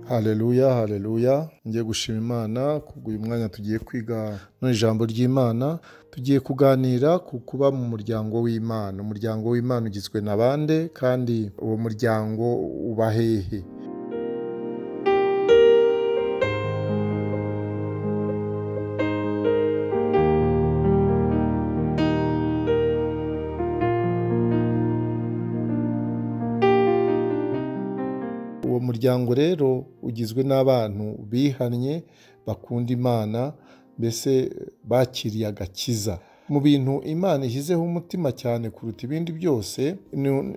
Haleluya, haleluya. Ngiye gushima Imana kubw'uyu mwanya tugiye kwiga no ijambo ry'Imana. Tugiye kuganira ku kuba mu muryango w'Imana. Umuryango w'Imana ugizwe na bande kandi uwo muryango uba hehe? Uwo muryango rero ugizwe n'abantu bihannye bakunda Imana, mbese bakiriye agakiza. Mu bintu Imana ishyizeho umutima cyane kuruta ibindi byose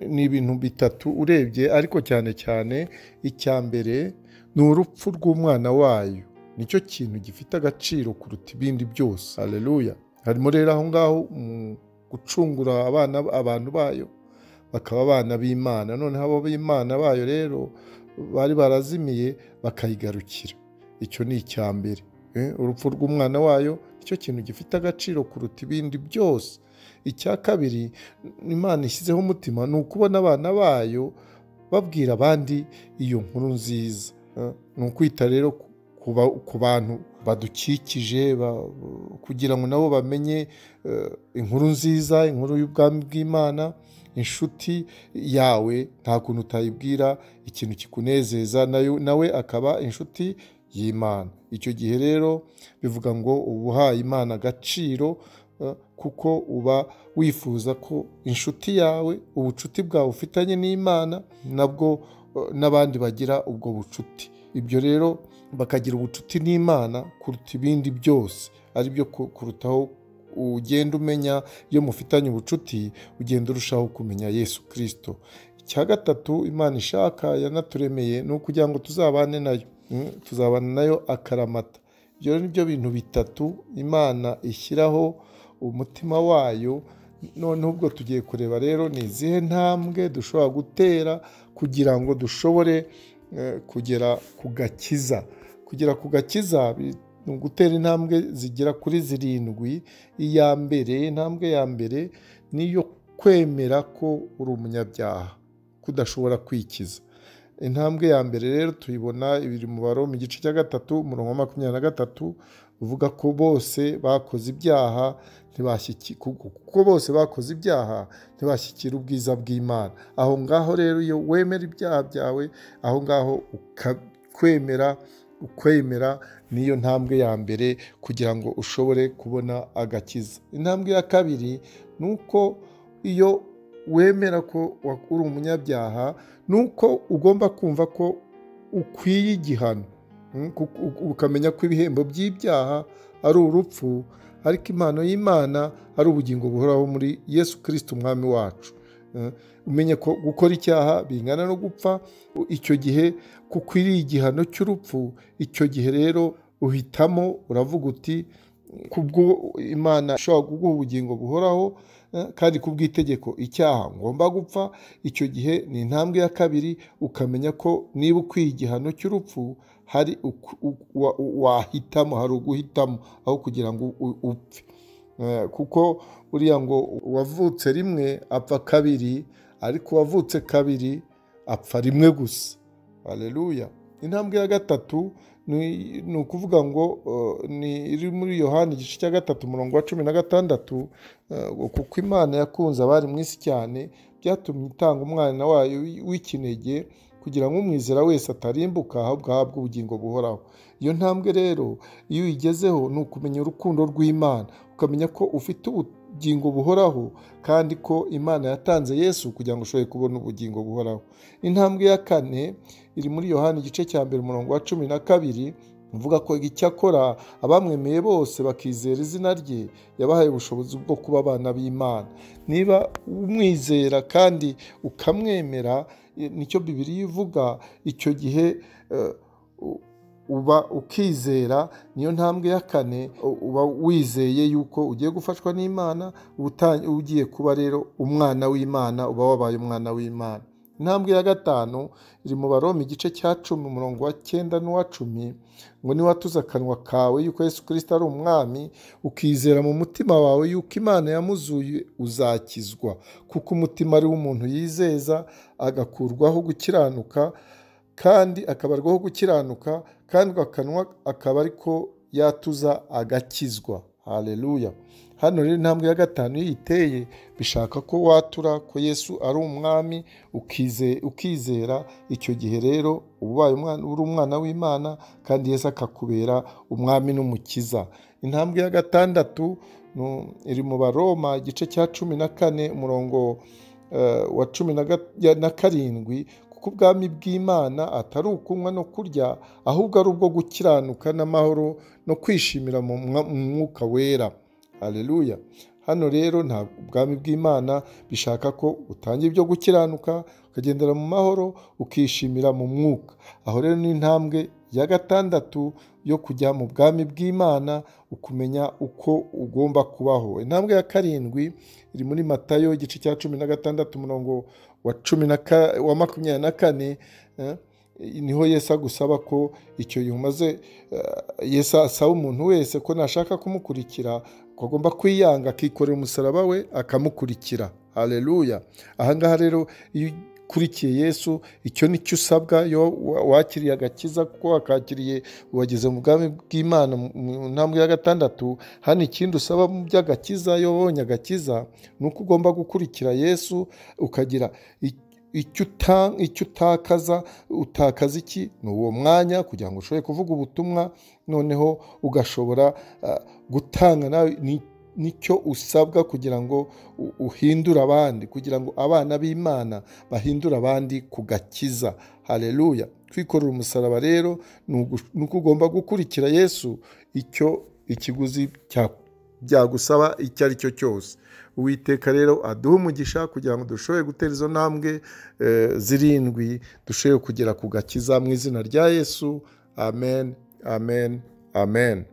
ni ibintu bitatu urebye, ariko cyane cyane icya mbere ni urupfu rw'umwana wayo. Nicyo kintu gifite agaciro kuruta ibindi byose. Haleluya. Harimo rero aho ngaho mu gucungura abantu bayo bakaba abana b'Imana. Noneho abo b'Imana bayo rero bari barazimiye bakayigarukira. Icyo ni icya mbere. Urupfu rw'umwana wayo nicyo kintu gifite agaciro kuruta ibindi byose. Icya kabiri Imana ishyizeho umutima ni ukubona abana bayo babwira abandi iyo nkuru nziza. Ni ukwita rero ku bantu badukikije kugira ngo nabo bamenye inkuru nziza, inkuru y'ubwami bw'Imana. Inshuti yawe nta kuntu utayibwira ikintu kikunezeza, nawe akaba inshuti y'Imana. Icyo gihe rero bivuga ngo uba uhaye Imana agaciro, kuko uba wifuza ko inshuti yawe, ubucuti bwawe ufitanye n'Imana nabwo n'abandi bagira ubwo bucuti. Ibyo rero bakagira ubucuti n'Imana kuruta ibindi byose, ari byo kurutaho ugenda umenya. Iyo mufitanye ubucuti ugenda urushaho kumenya Yesu Kristo. Icya gatatu Imana ishaka yanaturemeye ni ukugira ngo tuzabane nayo, tuzabana nayo akaramata. Ibyo ni byo bintu bitatu Imana ishyiraho umutima wayo. Noneho ubwo tugiye kureba rero ni izihe ntambwe dushobora gutera kugira ngo dushobore kugera ku gakiza. Kugera ku gakiza ni ugutera intambwe zigera kuri 7. Intambwe ya mbere ni iyo kwemera ko uri umunyabyaha, kudashobora kwikiza. Intambwe ya mbere rero tuyibona ibiri mu Baroma igice cya 3 umurongo wa 23, uvuga ko bose bakoze ibyaha ntibashyikira ubwiza bw'Imana. Aho ngaho rero iyo wemera ibyaha byawe, aho ngaho ukwemera niyo ntambwe ya mbere kugira ngo ushobore kubona agakiza. Intambwe ya kabiri ni uko iyo wemera ko uri umunyabyaha, ni uko ugomba kumva ko ukwiye igihano, ukamenya ko ibihembo by'ibyaha ari urupfu, ariko impano y'Imana ari ubugingo buhoraho muri Yesu Kristo umwami wacu. Umenye ko gukora icyaha bingana no gupfa. Icyo gihe kukwiriye igihano cy'urupfu, icyo gihe rero uhitamo, uravuga uti kubwo Imana ishobora kuguha ubugingo buhoraho, kandi kubw'itegeko icyaha ngomba gupfa. Icyo gihe ni intambwe ya kabiri, ukamenya ko niba ukwiye igihano cy'urupfu hari wahitamo, hari uguhitamo aho kugira ngo upfe. Kuko uriya ngo wavutse rimwe apfa kabiri, ariko uwavutse kabiri apfa rimwe gusa. Haleluya. Intambwe ya gatatu ni ukuvuga ngo iri muri Yohana igice cya 3 umurongo wa 16, kuko Imana yakunze abari mu isi cyane byatumye itanga umwana wayo w'ikinege kugira ngo umwizera wese atarimbuka, ahubwo ahabwe ubugingo buhoraho. Iyo ntambwe rero iyo uyigezeho ni ukumenya urukundo rw'Imana, ukamenya ko ufite ubugingo buhoraho kandi ko Imana yatanze Yesu kugira ngo ushobore kubona ubugingo buhoraho. Intambwe ya kane iri muri Yohana igice cya 1 umurongo wa 12, uvuga ko icyakora abamwemeye bose bakizera izina rye yabahaye ubushobozi bwo kuba abana b'Imana. Niba umwizera kandi ukamwemera, nicyo Bibiliya ivuga, icyo gihe uba ukizera. Niyo ntambwe ya kane, uba wizeye yuko ugiye gufashwa n'Imana, ugiye kuba rero umwana w'Imana, uba wabaye umwana w'Imana. Intambwe ya gatanu iri mu Baroma igice cya 10 umurongo wa 9 n'uwa 10, ngo niwatuza akanwa kawe yuko Yesu Kristo ari umwami, ukizera mu mutima wawe yuko Imana yamuzuye, uzakizwa. Kuko umutima ari wo umuntu yizeza agakurwaho gukiranuka, kandi akabarwaho gukiranuka, kandi akanwa akaba ariko yatuza agakizwa. Haleluya. Hano rero intambwe ya gatanu iyo uyiteye, bishaka ko watura ko Yesu ari umwami, ukizera. Icyo gihe rero ubaye uri umwana w'Imana, kandi Yesu akakubera umwami n'umukiza. Intambwe ya gatandatu iri mu Baroma igice cya 14 umurongo wa 17, kuko ubwami bw'Imana atari ukunywa no kurya, ahubwo ari ubwo gukiranuka n'amahoro no kwishimira mu mwuka wera. Haleluya. Hano rero nta ubwami bw'Imana bishaka ko utangira ibyo gukiranuka, ukagendera mu mahoro, ukishimira mu mwuka. Aho rero ni intambwe ya gatandatu yo kujya mu bwami bw'Imana, ukumenya uko ugomba kubaho. Intambwe ya karindwi iri muri Matayo igice cya 16 umurongo wa 24, niho Yesu agusaba ko icyo yumaze, Yesu asaba umuntu wese ko nashaka kumukurikira ko agomba kwiyanga, akikorera umusaraba we akamukurikira. Haleluya. Ahangaha rero iyo ukurikiye Yesu, icyo nicyo usabwa. yo wakiriye agakiza, kuko wakakiriye wageze mu bwami bw'Imana mu ntambwe ya gatandatu. Hano ikindi usaba mu by'agakiza, iyo wabonye agakiza, ni uko ugomba gukurikira Yesu, ukagira icyo utakaza iki? Ni uwo mwanya kugira ngo ushobore kuvuga ubutumwa, noneho ugashobora gutanga nawe nicyo usabwa kugira ngo uhindure abandi, kugira ngo abana b'Imana bahindure abandi ku gakiza. Haleluya. Kwikorera umusaraba rero ni uko ugomba gukurikira Yesu, icyo ikiguzi byagusaba icyo ari cyo cyose. Uwiteka rero aduhe umugisha kugira ngo dushobore gutera izo ntambwe zirindwi, dushobore kugera ku gakiza mu izina rya Yesu. Amen, amen, amen.